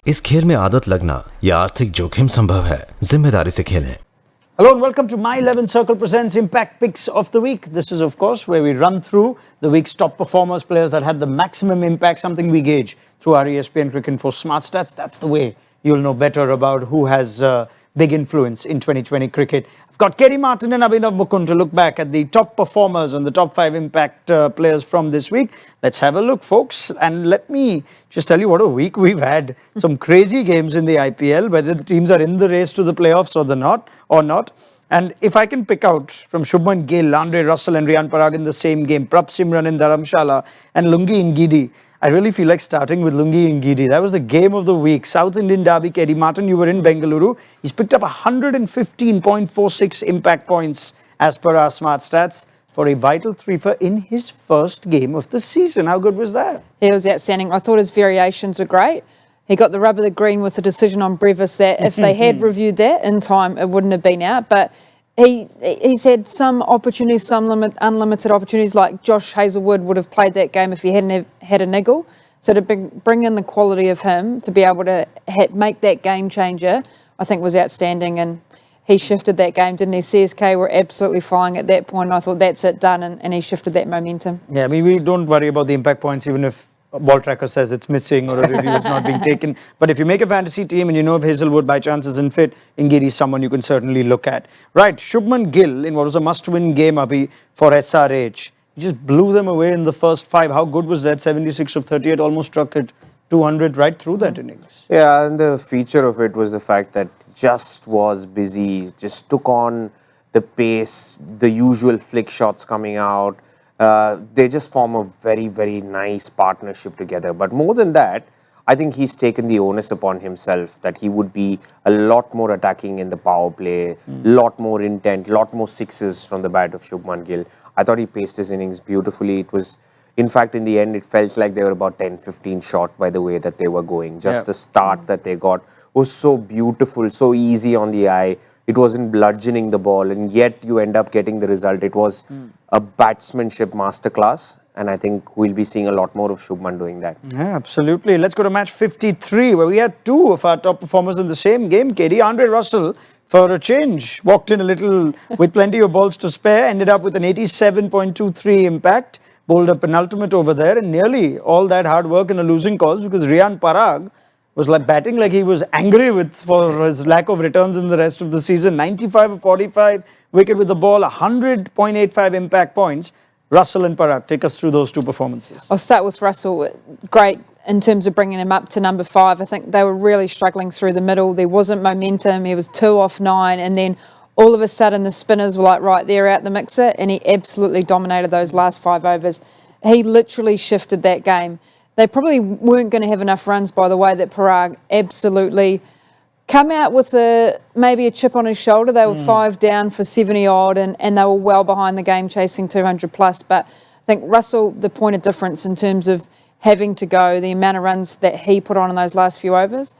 इस खेल में आदत लगना या आर्थिक जोखिम संभव है। जिम्मेदारी से खेलें। Hello and welcome to My 11 Circle presents Impact Picks of the Week. This is, of course, where we run through the week's top performers, players that had the maximum impact, something we gauge through our ESPN Cricinfo Smart Stats. That's the way you'll know better about who has big influence in 2020 cricket. I've got Kerry Martin and Abhinav Mukund to look back at the top performers and the top 5 impact players from this week. Let's have a look, folks. And let me just tell you what a week we've had. Some crazy games in the IPL, whether the teams are in the race to the playoffs or not. And if I can pick out from Shubman Gill, Andre Russell and Riyan Parag in the same game, Prap Simran in Dharamshala and Lungi Ngidi, I really feel like starting with Lungi Ngidi. That was the game of the week. South Indian derby, Kerry Martin, you were in Bengaluru. He's picked up 115.46 impact points as per our smart stats for a vital threefer in his first game of the season. How good was that? He was outstanding. I thought his variations were great. He got the rub of the green with the decision on Brevis that if they had reviewed that in time, it wouldn't have been out. But he's had some opportunities, some unlimited opportunities, like Josh Hazlewood would have played that game if he hadn't had a niggle. So to bring in the quality of him, to be able to make that game changer, I think was outstanding. And he shifted that game, didn't he? CSK were absolutely flying at that point. I thought that's it, done, and he shifted that momentum. Yeah, I mean, we don't worry about the impact points, even if Ball Tracker says it's missing or a review is not being taken. But if you make a fantasy team and you know if Hazelwood by chance isn't fit, Ngidi is someone you can certainly look at. Right, Shubman Gill in what was a must-win game, Abhi, for SRH. He just blew them away in the first 5. How good was that? 76 of 38, almost struck at 200 right through that innings. Yeah, and the feature of it was the fact that just was busy, just took on the pace, the usual flick shots coming out. They just form a very, very nice partnership together. But more than that, I think he's taken the onus upon himself that he would be a lot more attacking in the power play, lot more intent, lot more sixes from the bat of Shubman Gill. I thought he paced his innings beautifully. It was, in fact, in the end, it felt like they were about 10-15 short by the way that they were going. Just the start that they got was so beautiful, so easy on the eye. It wasn't bludgeoning the ball, and yet you end up getting the result. It was a batsmanship masterclass, and I think we'll be seeing a lot more of Shubman doing that. Yeah, absolutely. Let's go to match 53, where we had 2 of our top performers in the same game, KD. Andre Russell, for a change, walked in a little with plenty of balls to spare, ended up with an 87.23 impact, bowled a penultimate over there, and nearly all that hard work in a losing cause because Riyan Parag was like batting like he was angry for his lack of returns in the rest of the season. 95 of 45, wicket with the ball, 100.85 impact points. Russell and Parag, take us through those 2 performances. I'll start with Russell. Great in terms of bringing him up to number 5. I think they were really struggling through the middle. There wasn't momentum. He was 2 off 9, and then all of a sudden the spinners were like, right, they're out the mixer, and he absolutely dominated those last 5 overs. He literally shifted that game. They probably weren't going to have enough runs, by the way, that Parag absolutely come out with maybe a chip on his shoulder. They were 5 down for 70 odd, and they were well behind the game, chasing 200 plus. But I think Russell, the point of difference in terms of having to go, the amount of runs that he put on in those last few overs.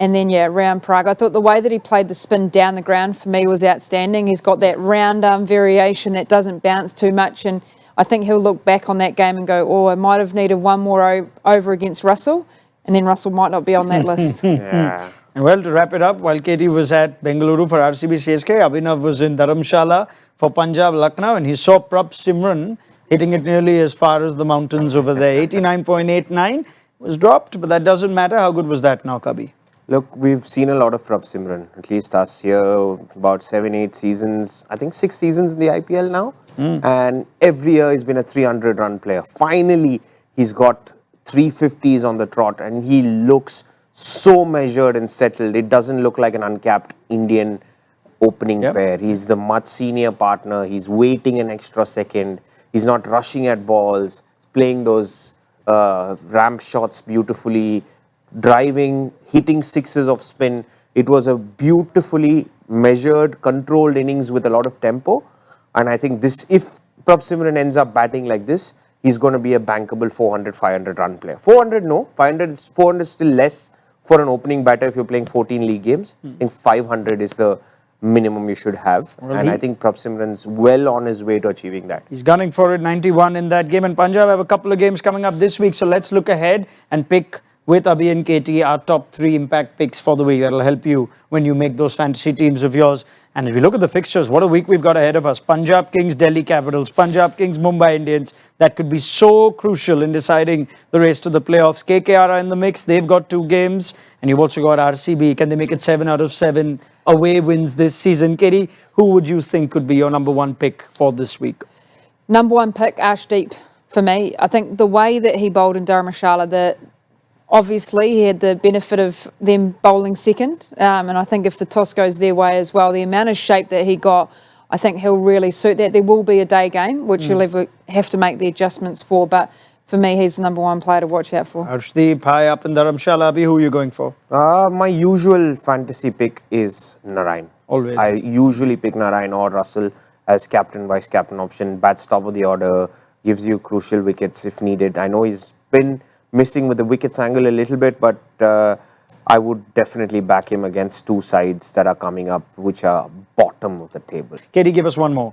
And then, Riyan Parag, I thought the way that he played the spin down the ground for me was outstanding. He's got that round arm variation that doesn't bounce too much, and I think he'll look back on that game and go, oh, I might have needed one more over against Russell, and then Russell might not be on that list. And well, to wrap it up, while Katie was at Bengaluru for RCB CSK, Abhinav was in Dharamshala for Punjab Lucknow, and he saw Prap Simran hitting it nearly as far as the mountains over there. 89.89 was dropped, but that doesn't matter. How good was that now, Kabi? Look, we've seen a lot of Prap Simran, at least us here, about 7-8 seasons, I think 6 seasons in the IPL now. And every year he's been a 300-run player. Finally, he's got 350s on the trot, and he looks so measured and settled. It doesn't look like an uncapped Indian opening pair. He's the much senior partner. He's waiting an extra second. He's not rushing at balls. He's playing those ramp shots beautifully, driving, hitting sixes of spin. It was a beautifully measured, controlled innings with a lot of tempo. And I think if Prap Simran ends up batting like this, he's going to be a bankable 400, 500 run player. 400, no. 400 is still less for an opening batter if you're playing 14 league games. I think 500 is the minimum you should have. And I think Prap Simran's well on his way to achieving that. He's gunning for it, 91 in that game. And Punjab have a couple of games coming up this week. So let's look ahead and pick with Abhi and Katie, our top 3 impact picks for the week. That'll help you when you make those fantasy teams of yours. And if you look at the fixtures, what a week we've got ahead of us. Punjab Kings, Delhi Capitals, Punjab Kings, Mumbai Indians. That could be so crucial in deciding the race to the playoffs. KKR are in the mix. They've got 2 games. And you've also got RCB. Can they make it 7 out of 7 away wins this season? Katie, who would you think could be your number 1 pick for this week? Number 1 pick, Arshdeep, for me. I think the way that he bowled in Dharamshala, that obviously he had the benefit of them bowling second. And I think if the toss goes their way as well, the amount of shape that he got, I think he'll really suit that. There will be a day game, which he'll have to make the adjustments for. But for me, he's the number 1 player to watch out for. Arshdeep, high up in Dharamshala. Abhi, who are you going for? My usual fantasy pick is Narayan. Always. I usually pick Narayan or Russell as captain, vice captain option. Bats top of the order, gives you crucial wickets if needed. I know he's been missing with the wickets angle a little bit, but I would definitely back him against 2 sides that are coming up, which are bottom of the table. Katie, give us one more.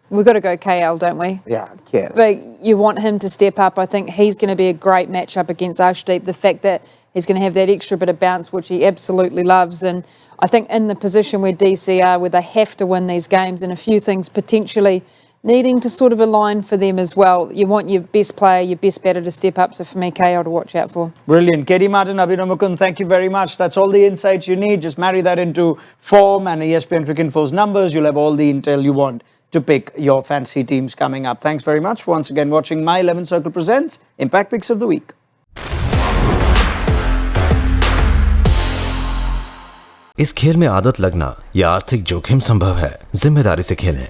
We've got to go KL, don't we? Yeah, care. But you want him to step up. I think he's going to be a great matchup against Arshdeep. The fact that he's going to have that extra bit of bounce, which he absolutely loves. And I think in the position where DC are, where they have to win these games and a few things potentially needing to sort of align for them as well. You want your best player, your best batter to step up. So for me, KL to watch out for. Brilliant. Katie Martin, Abhinav Mukund, thank you very much. That's all the insights you need. Just marry that into form and ESPN Cricinfo's numbers. You'll have all the intel you want to pick your fantasy teams coming up. Thanks very much for once again watching My 11 Circle Presents Impact Picks of the Week. इस खेल में आदत लगना या आर्थिक जोखिम संभव है। जिम्मेदारी से खेलें।